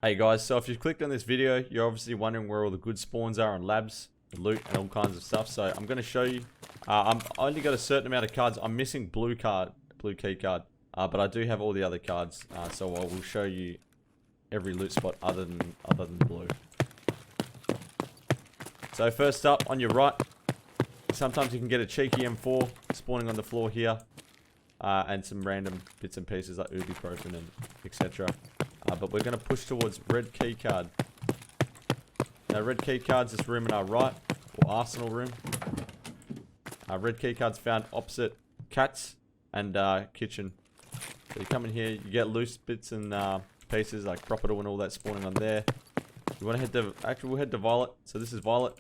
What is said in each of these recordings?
Hey guys, so if you've clicked on this video, you're obviously wondering where all the good spawns are and labs, loot, and all kinds of stuff. So I'm going to show you. I only got a certain amount of cards. I'm missing blue key card, but I do have all the other cards. So I will show you every loot spot other than blue. So first up, on your right, sometimes you can get a cheeky M4 spawning on the floor here, and some random bits and pieces like ibuprofen and etc. But we're going to push towards red key card. Now red key card's this room in our right, or arsenal room. Red key card's found opposite cats and kitchen. So you come in here, you get loose bits and pieces like Properto and all that spawning on there. You want to head to, actually we'll head to Violet. So this is Violet.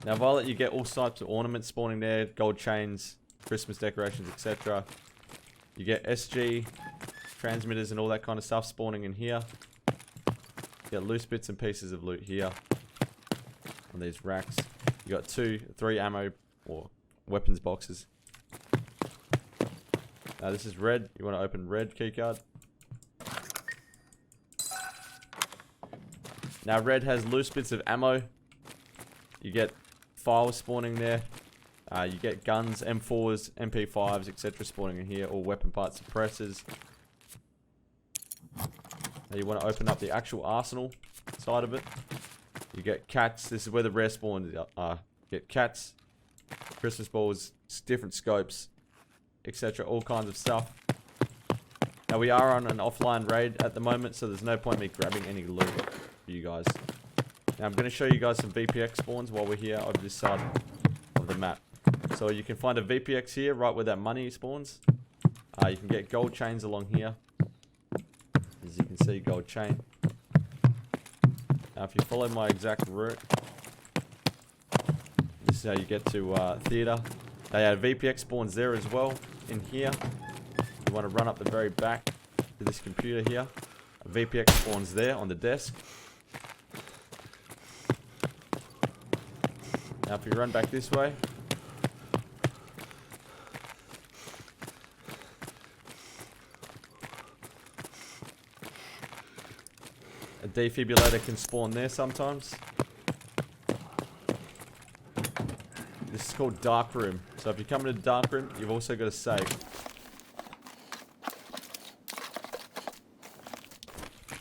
Now Violet, you get all types of ornaments spawning there, gold chains, Christmas decorations, etc. You get SG, transmitters and all that kind of stuff spawning in here. You get loose bits and pieces of loot here on these racks. You got 3 ammo or weapons boxes. Now this is red. You want to open red keycard. Now red has loose bits of ammo. You get files spawning there. You get guns, M4s, MP5s, etc. spawning in here, or weapon part suppressors. Now you want to open up the actual arsenal side of it. You get cats. This is where the rare spawns are. You get cats, Christmas balls, different scopes, etc. All kinds of stuff. Now we are on an offline raid at the moment, so there's no point me grabbing any loot for you guys. Now I'm going to show you guys some VPX spawns while we're here over this side of the map. So you can find a VPX here, right where that money spawns. You can get gold chains along here. As you can see, gold chain. Now if you follow my exact route, this is how you get to theater. They have VPX spawns there as well, in here. You want to run up the very back to this computer here. A VPX spawns there on the desk. Now if you run back this way, a defibrillator can spawn there sometimes. This is called dark room. So if you come into dark room, you've also got a safe.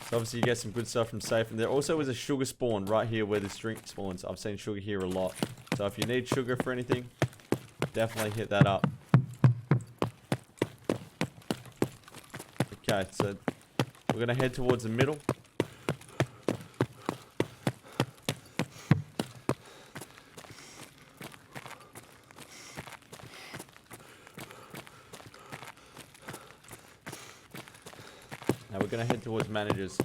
So obviously you get some good stuff from safe. And there also is a sugar spawn right here where this drink spawns. I've seen sugar here a lot. So if you need sugar for anything, definitely hit that up. Okay, so we're going to head towards the middle. Now we're going to head towards managers.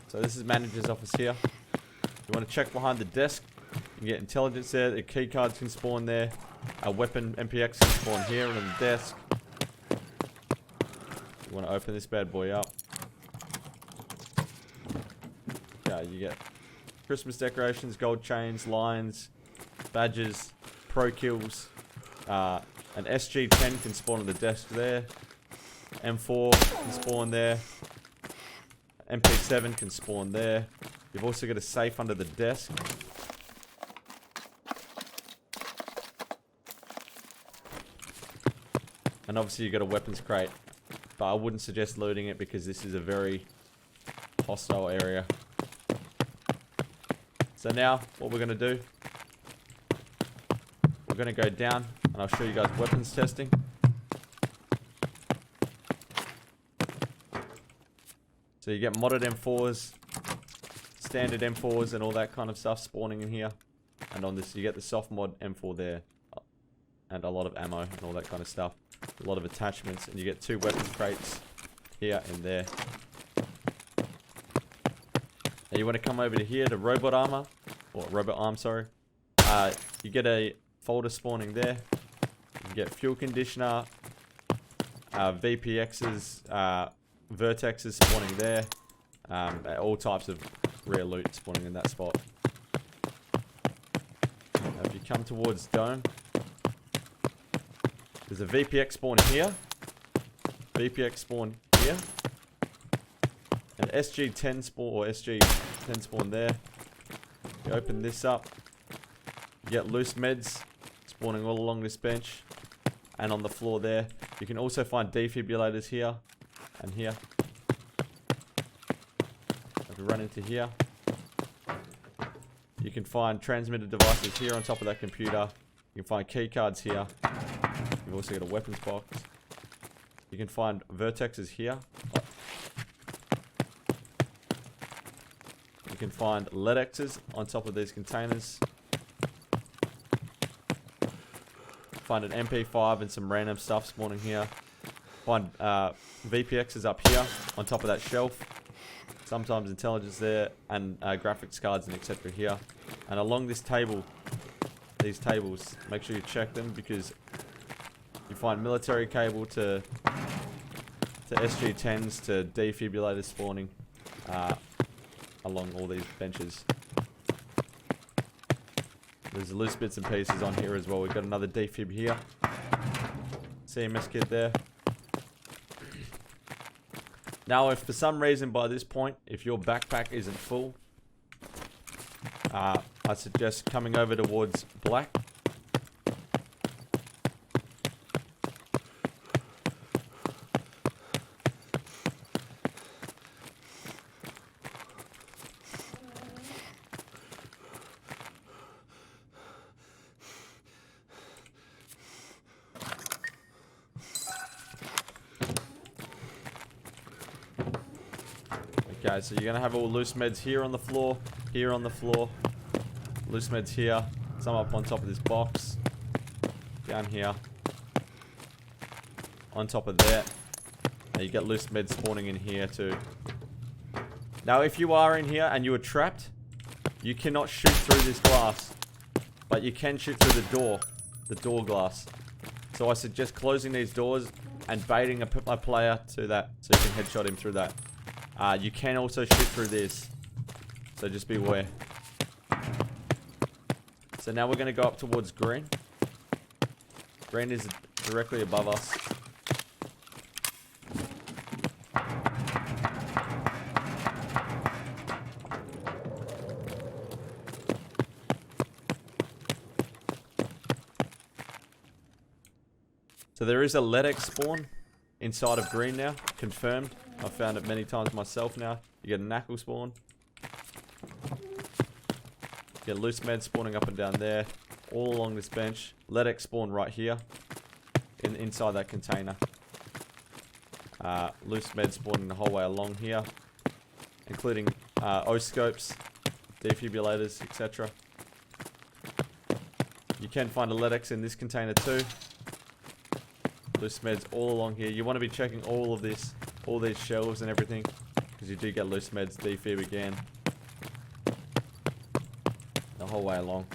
So this is manager's office here. You want to check behind the desk. You can get intelligence there. The key cards can spawn there. A weapon MPX can spawn here on the desk. You want to open this bad boy up. Okay, you get Christmas decorations, gold chains, lines, badges, pro kills. An SG10 can spawn on the desk there. M4 can spawn there. MP7 can spawn there. You've also got a safe under the desk. And obviously you've got a weapons crate. But I wouldn't suggest looting it because this is a very hostile area. So now, what we're going to do, we're going to go down and I'll show you guys weapons testing. So you get modded M4s, standard M4s and all that kind of stuff spawning in here. And on this you get the soft mod M4 there. And a lot of ammo and all that kind of stuff. A lot of attachments, and you get 2 weapons crates here and there. Now you want to come over to here to robot armor, or robot arm, sorry. You get a folder spawning there. You can get fuel conditioner, VPXs, vertexes spawning there. All types of rare loot spawning in that spot. Now if you come towards dome, there's a VPX spawn here, VPX spawn here, SG-10 spawn, or SG-10 spawn there. You open this up. You get loose meds spawning all along this bench. And on the floor there. You can also find defibrillators here. And here. If you run into here. You can find transmitter devices here on top of that computer. You can find key cards here. You've also got a weapons box. You can find vertexes here. You can find LEDXs on top of these containers. Find an MP5 and some random stuff spawning here. Find VPXs up here on top of that shelf. Sometimes intelligence there, and graphics cards and etc. here. And along this table, these tables, make sure you check them because you find military cable to SG-10s to defibrillators spawning along all these benches. There's loose bits and pieces on here as well. We've got another defib here. CMS kit there. Now, if for some reason by this point, if your backpack isn't full, I suggest coming over towards black. Okay, so you're going to have all loose meds here on the floor, loose meds here, some up on top of this box, down here, on top of that, and you get loose meds spawning in here too. Now if you are in here and you are trapped, you cannot shoot through this glass, but you can shoot through the door glass. So I suggest closing these doors and baiting a player to that, so you can headshot him through that. You can also shoot through this, so just be aware. So now we're going to go up towards green. Green is directly above us. So there is a LEDX spawn inside of green now, confirmed. I've found it many times myself now. You get a knuckle spawn. You get loose meds spawning up and down there. All along this bench. LEDX spawn right here. Inside that container. Loose meds spawning the whole way along here. Including O-scopes, defibrillators, etc. You can find a LEDX in this container too. Loose meds all along here. You want to be checking all of this. All these shelves and everything, because you do get loose meds, defib again. The whole way along.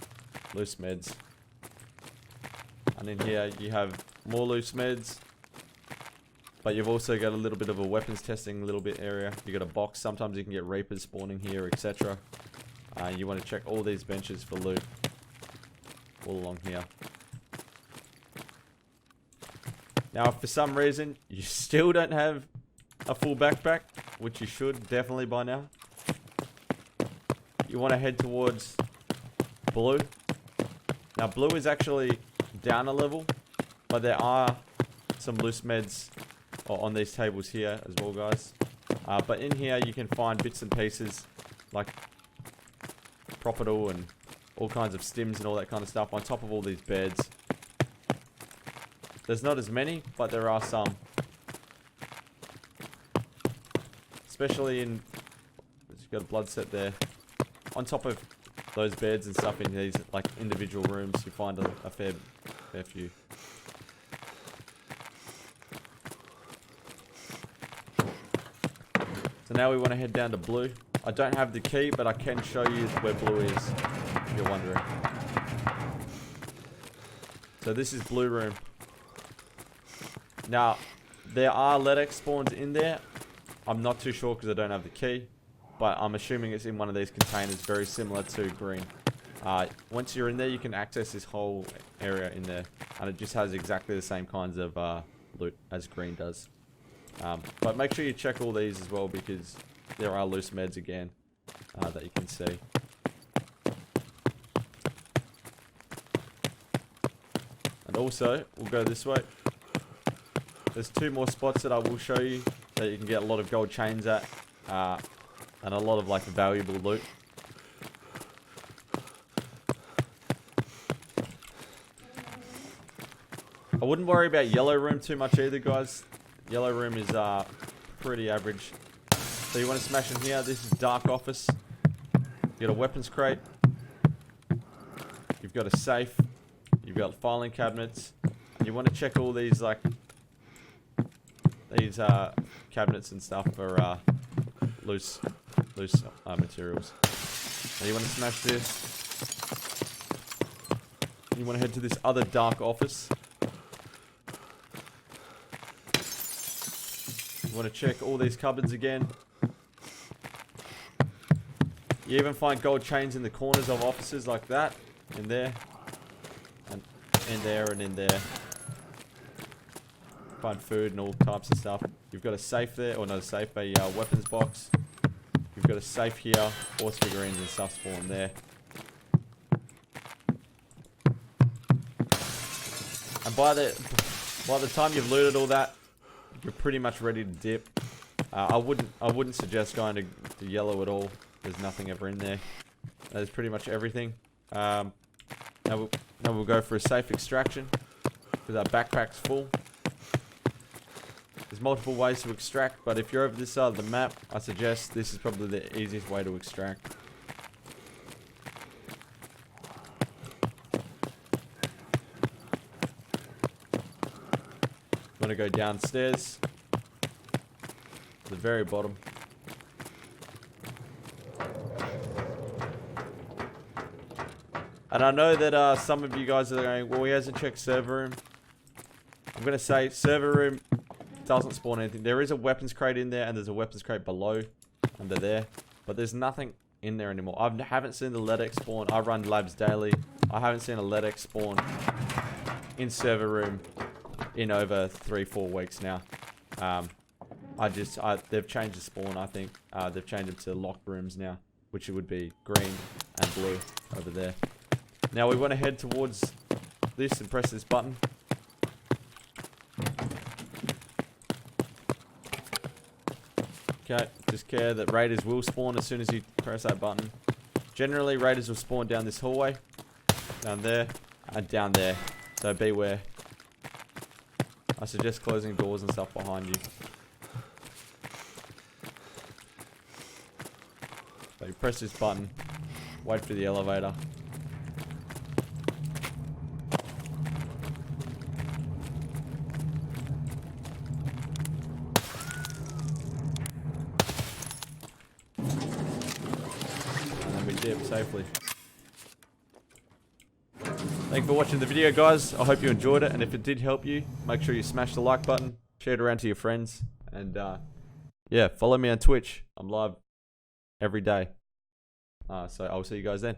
Loose meds. And in here you have more loose meds. But you've also got a little bit of a weapons testing little bit area. You got a box. Sometimes you can get Reapers spawning here, etc. You want to check all these benches for loot. All along here. Now if for some reason you still don't have a full backpack, which you should definitely by now, you want to head towards blue. Now blue is actually down a level, but there are some loose meds on these tables here as well, guys. But in here you can find bits and pieces like Propital and all kinds of stims and all that kind of stuff on top of all these beds. There's not as many, but there are some. Especially in, you've got a blood set there. On top of those beds and stuff in these like individual rooms, you find a fair few. So now we want to head down to blue. I don't have the key, but I can show you where blue is, if you're wondering. So this is blue room. Now, there are LEDX spawns in there. I'm not too sure because I don't have the key, but I'm assuming it's in one of these containers very similar to green. Once you're in there, you can access this whole area in there, and it just has exactly the same kinds of loot as green does. But make sure you check all these as well, because there are loose meds again that you can see. And also, we'll go this way. There's 2 more spots that I will show you that you can get a lot of gold chains at, and a lot of like valuable loot. I wouldn't worry about yellow room too much either, guys. Yellow room is pretty average. So you want to smash in here. This is dark office. You got a weapons crate. You've got a safe. You've got filing cabinets. And you want to check all these like these cabinets and stuff for loose materials. And you want to smash this. You want to head to this other dark office. You want to check all these cupboards again. You even find gold chains in the corners of offices like that. In there. And in there and in there. Find food and all types of stuff. You've got a safe there. Or not a safe, a weapons box. You've got a safe here. Horse figurines and stuff spawn there. And by the time you've looted all that, you're pretty much ready to dip. I wouldn't suggest going to yellow at all. There's nothing ever in there. That is pretty much everything. Now we'll go for a safe extraction because our backpack's full. There's multiple ways to extract, but if you're over this side of the map, I suggest this is probably the easiest way to extract. I'm going to go downstairs to the very bottom. And I know that some of you guys are going, well, he hasn't checked server room. I'm going to say server room doesn't spawn anything. There is a weapons crate in there, and there's a weapons crate below, under there. But there's nothing in there anymore. I haven't seen the LEDX spawn. I run labs daily. I haven't seen a LEDX spawn in server room in over 3-4 weeks now. They've changed the spawn, I think. They've changed them to locked rooms now, which it would be green and blue over there. Now we want to head towards this and press this button. Okay, just care that raiders will spawn as soon as you press that button. Generally, raiders will spawn down this hallway, down there, and down there. So beware. I suggest closing doors and stuff behind you. So you press this button, wait for the elevator. And then we dip safely. Thanks for watching the video, guys. I hope you enjoyed it, and if it did help you, make sure you smash the like button, share it around to your friends, and yeah, follow me on Twitch. I'm live every day. So I'll see you guys then.